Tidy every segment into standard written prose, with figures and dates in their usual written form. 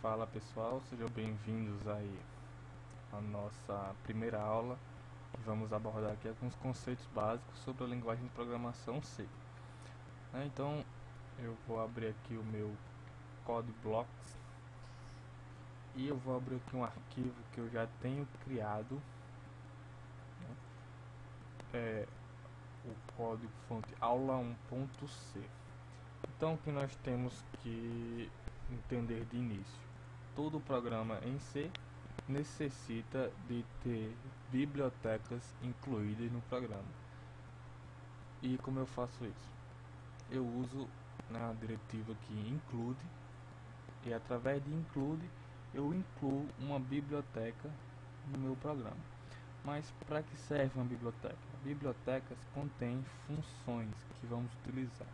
Fala pessoal, sejam bem-vindos aí à nossa primeira aula. Vamos abordar aqui alguns conceitos básicos sobre a linguagem de programação C. Então eu vou abrir aqui o meu CodeBlocks e eu vou abrir aqui um arquivo que eu já tenho criado, o código fonte aula 1.c. Então o que nós temos que entender de início: todo programa em C necessita de ter bibliotecas incluídas no programa. E como eu faço isso? Eu uso na diretiva aqui include, e através de include eu incluo uma biblioteca no meu programa. Mas para que serve uma biblioteca? Bibliotecas contêm funções que vamos utilizar.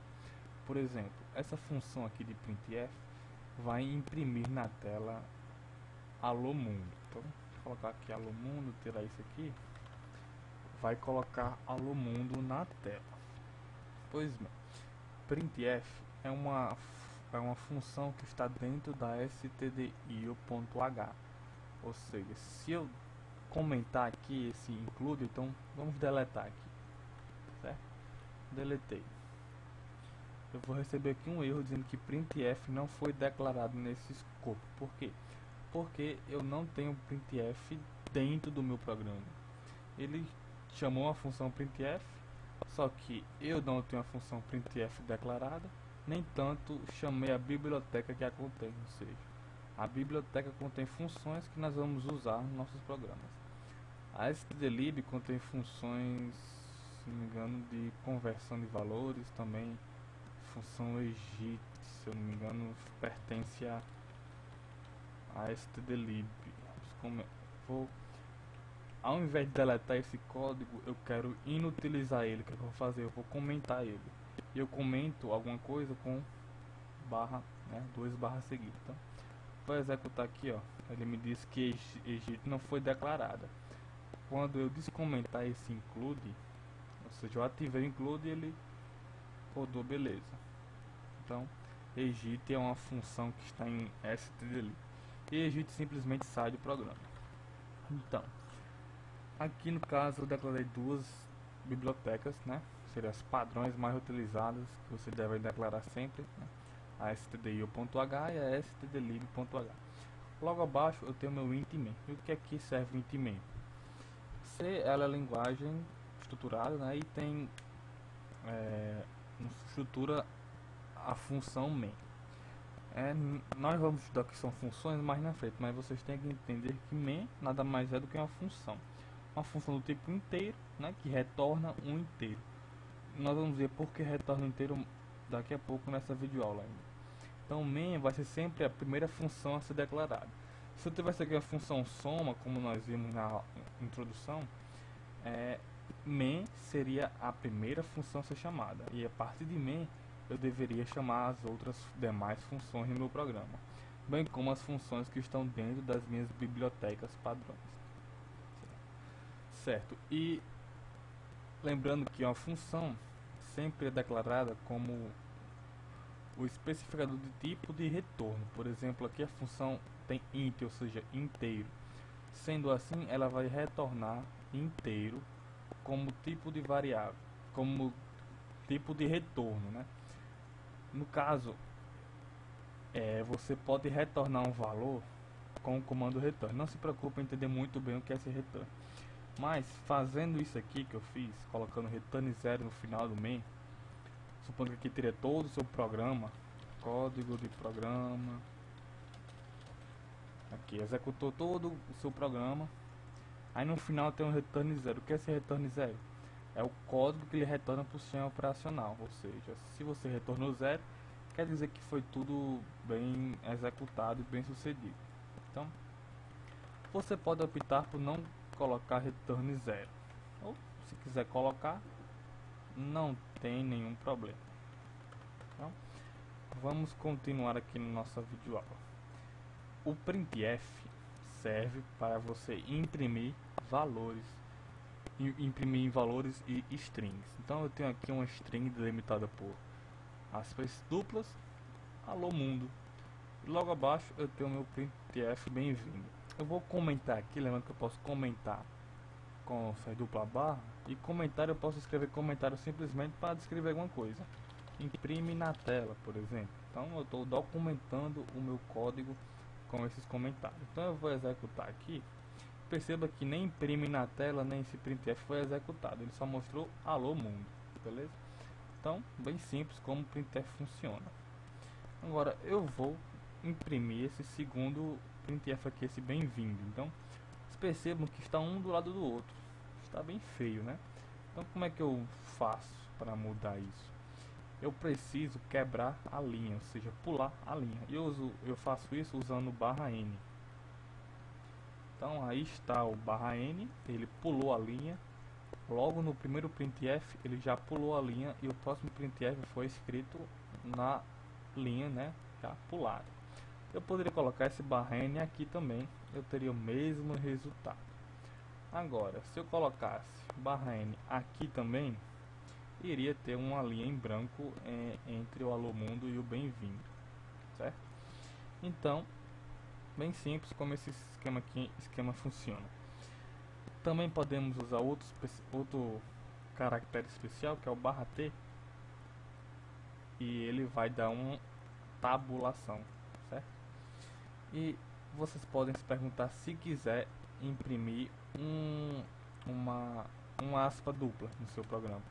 Por exemplo, essa função aqui de printf vai imprimir na tela alô mundo. Então, vou colocar aqui alô mundo, tirar isso aqui, vai colocar alô mundo na tela. Pois bem, printf é uma função que está dentro da stdio.h. Ou seja, se eu comentar aqui esse include, então vamos deletar aqui, certo? Deletei. Eu vou receber aqui um erro dizendo que printf não foi declarado nesse escopo. Por quê? Porque eu não tenho printf dentro do meu programa. Ele chamou a função printf, só que eu não tenho a função printf declarada, nem tanto chamei a biblioteca que a contém, ou seja, a biblioteca contém funções que nós vamos usar nos nossos programas. A stdlib contém funções, se não me engano, de conversão de valores, também função egit, se eu não me engano, pertence a stdlib. Ao invés de deletar esse código, eu quero inutilizar ele. O que eu vou fazer? Eu vou comentar ele. E eu comento alguma coisa com barra, duas barras seguidas. Então, vou executar aqui, ó. Ele me diz que egit não foi declarada. Quando eu descomentar esse include, ou seja, eu ativei o include e ele rodou, beleza. Então, egit é uma função que está em stdlib. E egit simplesmente sai do programa. Então, aqui no caso eu declarei duas bibliotecas, seriam as padrões mais utilizadas que você deve declarar sempre, a stdio.h e a stdlib.h. Logo abaixo eu tenho meu int main. E o que aqui serve o int main? C ela é a linguagem estruturada, e tem estrutura a função main. Nós vamos estudar que são funções mais na frente, mas vocês têm que entender que main nada mais é do que uma função do tipo inteiro, que retorna um inteiro. Nós vamos ver por que retorna um inteiro daqui a pouco nessa videoaula ainda. Então main vai ser sempre a primeira função a ser declarada. Se eu tivesse aqui a função soma, como nós vimos na introdução, main seria a primeira função a ser chamada, e a partir de main eu deveria chamar as outras demais funções no meu programa, bem como as funções que estão dentro das minhas bibliotecas padrões. Certo? E lembrando que uma função sempre é declarada como o especificador de tipo de retorno. Por exemplo, aqui a função tem int, ou seja, inteiro. Sendo assim, ela vai retornar inteiro como tipo de variável, como tipo de retorno, No caso, você pode retornar um valor com o comando return. Não se preocupe em entender muito bem o que é esse return. Mas fazendo isso aqui que eu fiz, colocando return 0 no final do main, supondo que aqui teria todo o seu programa, código de programa, aqui executou todo o seu programa, aí no final tem um return 0. O que é esse return 0? É o código que ele retorna para o sistema operacional, ou seja, se você retornou 0, quer dizer que foi tudo bem executado e bem sucedido. Então, você pode optar por não colocar return 0, ou se quiser colocar, não tem nenhum problema. Então, vamos continuar aqui na nossa videoaula. O printf serve para você imprimir valores e strings. Então eu tenho aqui uma string delimitada por aspas duplas, alô mundo, Logo abaixo eu tenho o meu printf bem-vindo. Eu vou comentar aqui, lembrando que eu posso comentar com essa dupla barra, e comentário eu posso escrever comentário simplesmente para descrever alguma coisa. Imprime na tela, por exemplo. Então eu estou documentando o meu código com esses comentários. Então eu vou executar aqui. Perceba que nem imprime na tela, nem esse printf foi executado. Ele só mostrou alô mundo, beleza? Então, bem simples como o printf funciona. Agora eu vou imprimir esse segundo printf aqui, esse bem-vindo. Então, vocês percebam que está um do lado do outro. Está bem feio, né? Então, como é que eu faço para mudar isso? Eu preciso quebrar a linha, ou seja, pular a linha. E eu faço isso usando _n. Então aí está o _n, ele pulou a linha. Logo no primeiro printf ele já pulou a linha e o próximo printf foi escrito na linha, né, já pulado. Eu poderia colocar esse _n aqui também, eu teria o mesmo resultado. Agora, se eu colocasse _n aqui também, iria ter uma linha em branco entre o alô mundo e o bem-vindo, certo? Então, bem simples como esse esquema funciona. Também podemos usar outro caractere especial, que é o _t, e ele vai dar uma tabulação, certo? E vocês podem se perguntar se quiser imprimir uma aspa dupla no seu programa.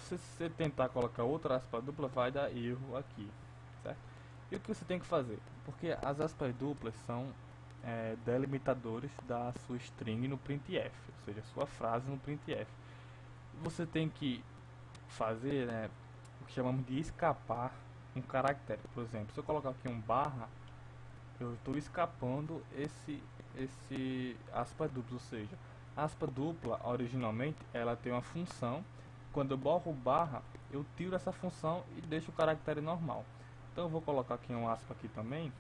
Se você tentar colocar outra aspa dupla, vai dar erro aqui, certo? E o que você tem que fazer? Porque as aspas duplas são delimitadores da sua string no printf, ou seja, sua frase no printf. Você tem que fazer, né, o que chamamos de escapar um caractere. Por exemplo, se eu colocar aqui um barra, eu estou escapando esse aspa dupla, ou seja, a aspa dupla originalmente ela tem uma função. Quando eu borro barra, eu tiro essa função e deixo o caractere normal. Então eu vou colocar aqui um aspa aqui também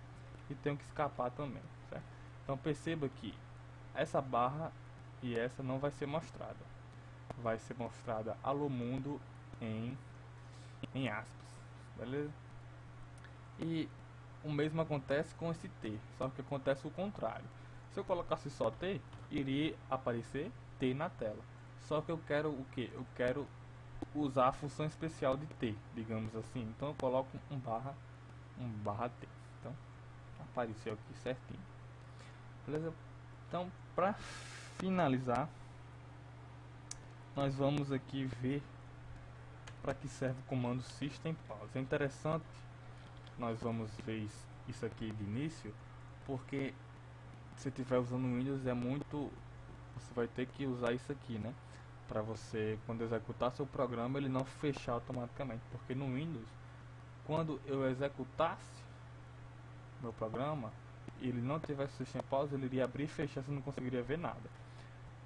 e tenho que escapar também, certo? Então perceba que essa barra e essa não vai ser mostrada. Vai ser mostrada alô mundo em aspas, beleza? E o mesmo acontece com esse T, só que acontece o contrário. Se eu colocasse só T, iria aparecer T na tela. Só que eu quero o que? Eu quero usar a função especial de T, digamos assim. Então eu coloco um barra T. Então apareceu aqui certinho, beleza? Então, para finalizar, nós vamos aqui ver para que serve o comando system pause. É interessante, nós vamos ver isso aqui de início, porque se estiver usando o Windows você vai ter que usar isso aqui, né, para você, quando executar seu programa, ele não fechar automaticamente. Porque no Windows, quando eu executasse meu programa e ele não tivesse system pause, ele iria abrir e fechar, você não conseguiria ver nada.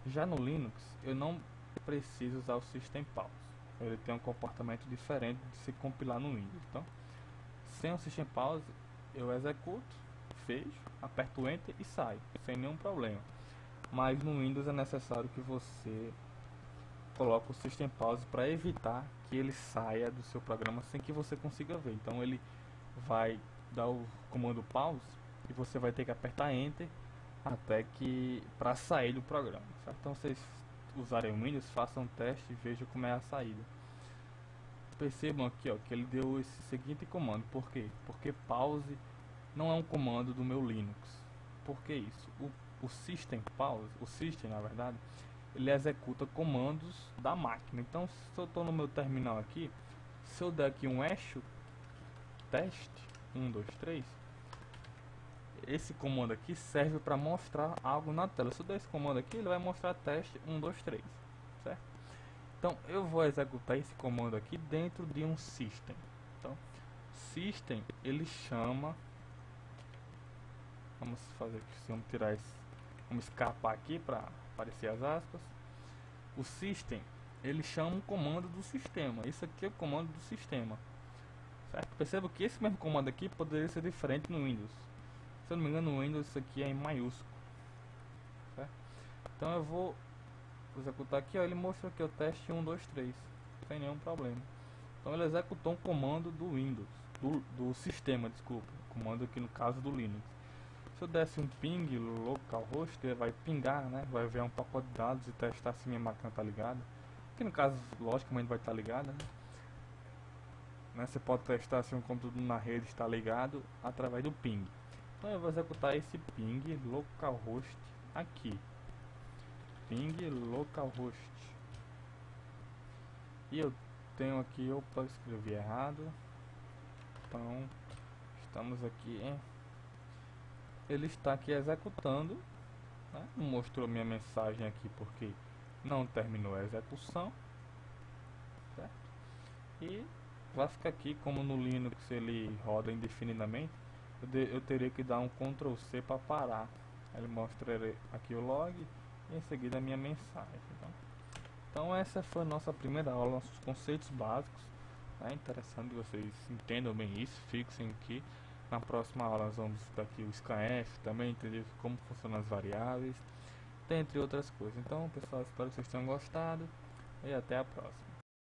Já no Linux, eu não preciso usar o system pause, ele tem um comportamento diferente de se compilar no Windows. Então, sem o system pause, eu executo, fecho, aperto enter e saio sem nenhum problema. Mas no Windows é necessário que você coloque o system pause para evitar que ele saia do seu programa sem que você consiga ver. Então ele vai dar o comando pause e você vai ter que apertar enter até que para sair do programa, certo? Então vocês usarem o Windows, façam um teste e vejam como é a saída. Percebam aqui, ó, que ele deu esse seguinte comando. Por quê? Porque pause não é um comando do meu Linux. Por que isso? O system pause, o system na verdade, ele executa comandos da máquina. Então se eu estou no meu terminal aqui, se eu der aqui um eixo teste 1, 2, 3, esse comando aqui serve para mostrar algo na tela. Se eu der esse comando aqui, ele vai mostrar teste 1, 2, 3, certo? Então eu vou executar esse comando aqui dentro de um system. Então system ele chama, vamos fazer aqui, vamos tirar esse, vamos escapar aqui para aparecer as aspas. O system ele chama um comando do sistema. Isso aqui é o comando do sistema, certo? Perceba que esse mesmo comando aqui poderia ser diferente no Windows. Se eu não me engano, no Windows isso aqui é em maiúsculo, certo? Então eu vou executar aqui, ó, ele mostra aqui o teste 1, 2, 3 sem nenhum problema. Então ele executou um comando do Windows, do sistema, desculpa. comando aqui no caso do Linux. Se eu desse um ping localhost, ele vai pingar, né? Vai ver um pacote de dados e testar se minha máquina está ligada. Aqui no caso, logicamente vai estar ligada, né? Você pode testar se um computador na rede está ligado através do ping. Então eu vou executar esse ping localhost aqui. Ping localhost. E eu tenho aqui, opa, escrevi errado. Então, estamos aqui, ele está aqui executando, né? Não mostrou minha mensagem aqui porque não terminou a execução, certo? E vai ficar aqui, como no Linux ele roda indefinidamente, eu teria que dar um Ctrl C para parar. Ele mostra aqui o log e em seguida a minha mensagem. Então essa foi a nossa primeira aula, nossos conceitos básicos. É interessante que vocês entendam bem isso, fixem aqui. Na próxima aula nós vamos estudar aqui o scanf, também entender como funcionam as variáveis, dentre outras coisas. Então pessoal, espero que vocês tenham gostado e até a próxima.